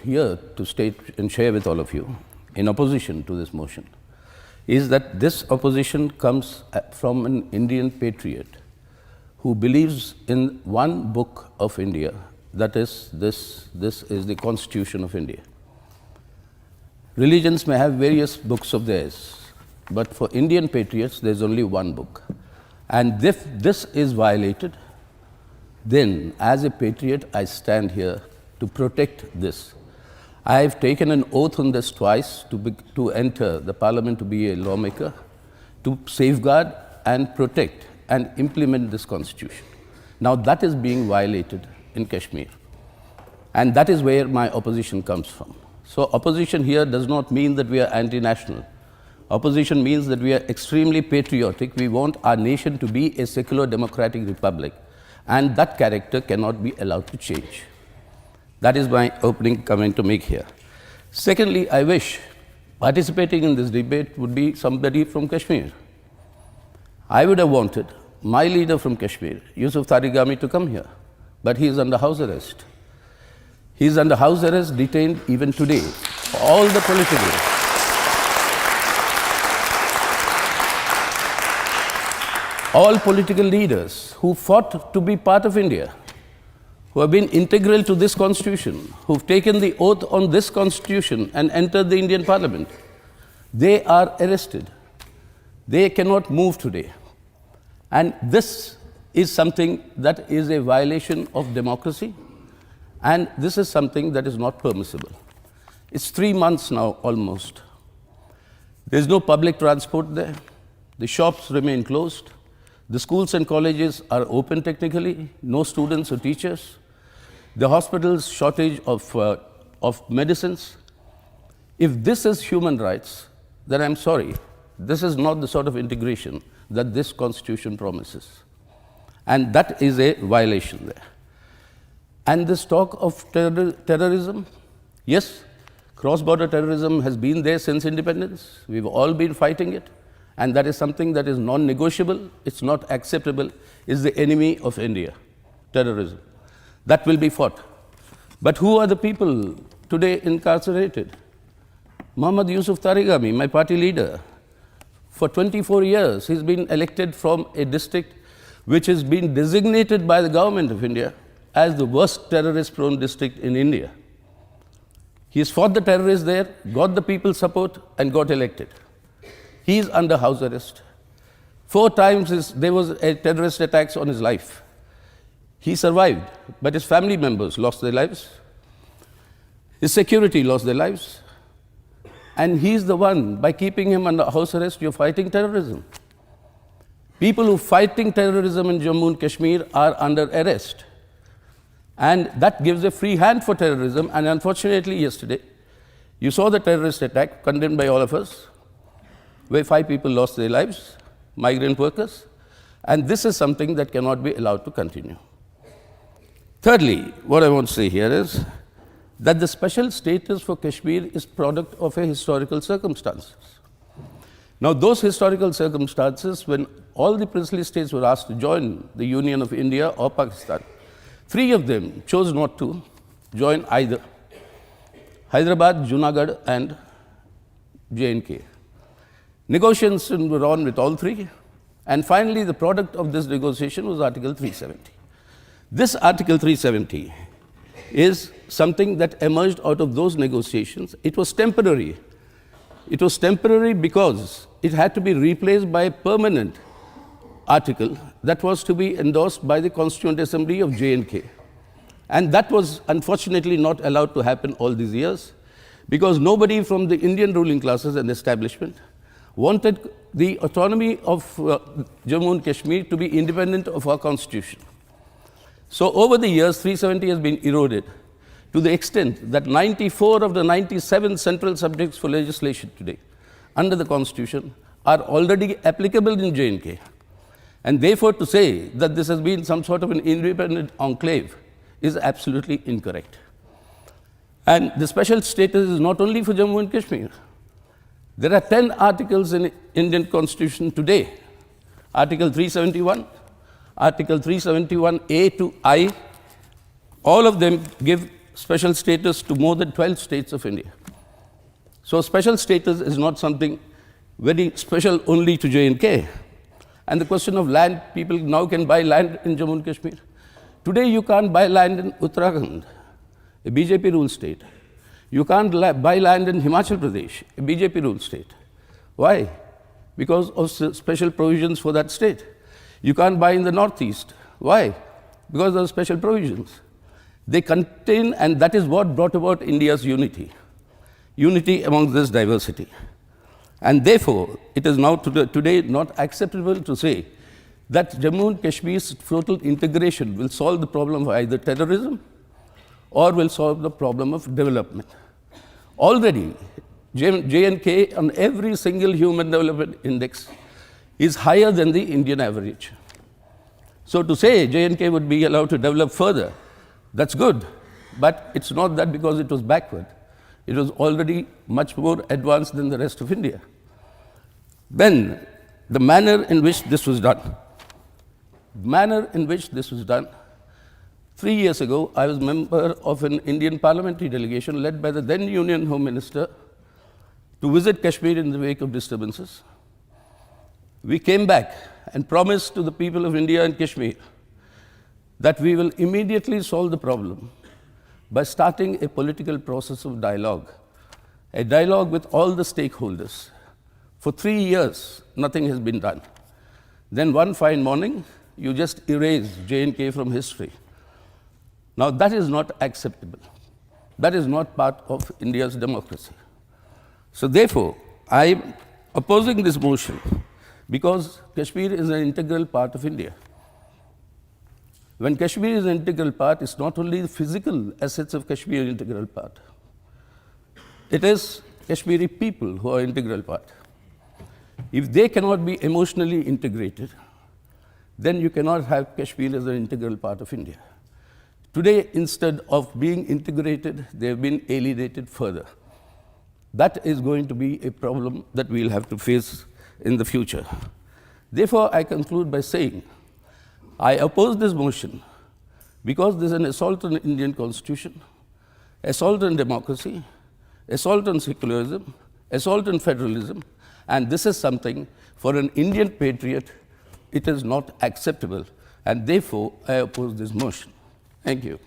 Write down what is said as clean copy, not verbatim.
Here to state and share with all of you, in opposition to this motion, is that this opposition comes from an Indian patriot who believes in one book of India, that is, this is the Constitution of India. Religions may have various books of theirs, but for Indian patriots, there's only one book. And if this is violated, then as a patriot, I stand here to protect this. I have taken an oath on this twice to enter the parliament to be a lawmaker, to safeguard and protect and implement this constitution. Now that is being violated in Kashmir. And that is where my opposition comes from. So opposition here does not mean that we are anti-national. Opposition means that we are extremely patriotic. We want our nation to be a secular democratic republic. And that character cannot be allowed to change. That is my opening comment to make here. Secondly, I wish participating in this debate would be somebody from Kashmir. I would have wanted my leader from Kashmir, Yusuf Tarigami, to come here, but he is under house arrest. He is under house arrest, detained even today. All the political leaders who fought to be part of India, who have been integral to this constitution, who've taken the oath on this constitution and entered the Indian parliament, they are arrested. They cannot move today. And this is something that is a violation of democracy, and this is something that is not permissible. It's 3 months now, almost. There's no public transport there. The shops remain closed. The schools and colleges are open technically, no students or teachers. The hospitals, shortage of medicines. If this is human rights, then I'm sorry, this is not the sort of integration that this constitution promises. And that is a violation there. And this talk of terrorism, yes, cross-border terrorism has been there since independence. We've all been fighting it. And that is something that is non-negotiable, it's not acceptable, is the enemy of India, terrorism. That will be fought. But who are the people today incarcerated? Muhammad Yusuf Tarigami, my party leader. For 24 years, he's been elected from a district which has been designated by the government of India as the worst terrorist-prone district in India. He has fought the terrorists there, got the people's support, and got elected. He is under house arrest. 4 times there was a terrorist attacks on his life. He survived, but his family members lost their lives. His security lost their lives. And he's the one, by keeping him under house arrest, you're fighting terrorism. People who are fighting terrorism in Jammu and Kashmir are under arrest. And that gives a free hand for terrorism. And unfortunately, yesterday, you saw the terrorist attack condemned by all of us, where 5 people lost their lives, migrant workers. And this is something that cannot be allowed to continue. Thirdly, what I want to say here is that the special status for Kashmir is product of a historical circumstances. Now, those historical circumstances, when all the princely states were asked to join the Union of India or Pakistan, 3 of them chose not to join either: Hyderabad, Junagadh, and J&K. Negotiations were on with all 3, and finally the product of this negotiation was Article 370. This Article 370 is something that emerged out of those negotiations. It was temporary. It was temporary because it had to be replaced by a permanent article that was to be endorsed by the Constituent Assembly of J&K. And that was unfortunately not allowed to happen all these years, because nobody from the Indian ruling classes and establishment wanted the autonomy of Jammu and Kashmir to be independent of our constitution. So over the years, 370 has been eroded to the extent that 94 of the 97 central subjects for legislation today under the constitution are already applicable in J&K. And therefore, to say that this has been some sort of an independent enclave is absolutely incorrect. And the special status is not only for Jammu and Kashmir. There are 10 articles in Indian Constitution today. Article 371, Article 371A to I, all of them give special status to more than 12 states of India. So special status is not something very special only to J&K. And the question of land, people now can buy land in Jammu and Kashmir. Today you can't buy land in Uttarakhand, a BJP ruled state. You can't buy land in Himachal Pradesh, a BJP ruled state. Why? Because of special provisions for that state. You can't buy in the Northeast. Why? Because of special provisions. They contain, and that is what brought about India's unity. Unity among this diversity. And therefore, it is now today not acceptable to say that Jammu and Kashmir's total integration will solve the problem of either terrorism or will solve the problem of development. Already, J&K on every single human development index is higher than the Indian average. So to say J&K would be allowed to develop further, that's good, but it's not that because it was backward. It was already much more advanced than the rest of India. Then, the manner in which this was done. 3 years ago, I was a member of an Indian parliamentary delegation led by the then Union Home Minister to visit Kashmir in the wake of disturbances. We came back and promised to the people of India and Kashmir that we will immediately solve the problem by starting a political process of dialogue, a dialogue with all the stakeholders. For 3 years, nothing has been done. Then one fine morning, you just erase J&K from history. Now that is not acceptable. That is not part of India's democracy. So therefore, I am opposing this motion because Kashmir is an integral part of India. When Kashmir is an integral part, it's not only the physical assets of Kashmir an integral part. It is Kashmiri people who are integral part. If they cannot be emotionally integrated, then you cannot have Kashmir as an integral part of India. Today, instead of being integrated, they have been alienated further. That is going to be a problem that we'll have to face in the future. Therefore, I conclude by saying, I oppose this motion because this is an assault on the Indian Constitution, assault on democracy, assault on secularism, assault on federalism, and this is something for an Indian patriot, it is not acceptable, and therefore I oppose this motion. Thank you.